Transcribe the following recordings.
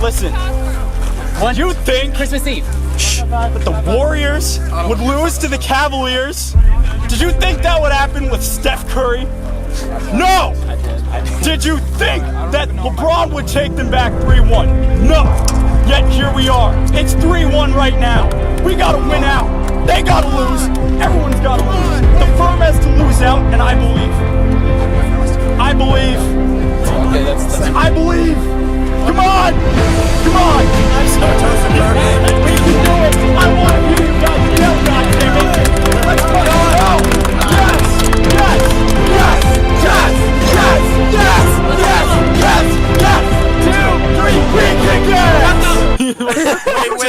Listen, did you think Christmas Eve. that the Warriors would lose to the Cavaliers? Did you think that would happen with Steph Curry? No! Did you think that LeBron would take them back 3-1? No! Yet here we are. It's 3-1 right now. We gotta win out. They gotta lose. Everyone's gotta lose. The firm has to lose out, and I believe. Okay, that's I believe. Come on! Come on! We can do it! I want to hear you guys yell, goddammit! Let's fucking go! Yes! Yes! Yes! Yes! Yes! Yes! Yes! Yes! Yes! 2, 3, we kick it!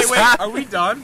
Wait. Are we done?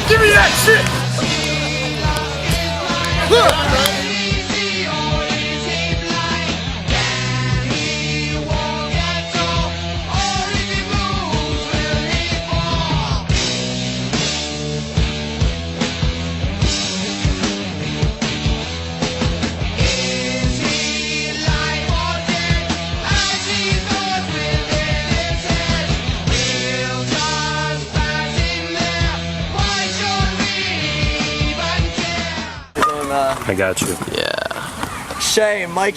Give me that shit! I got you. Shay, Mike.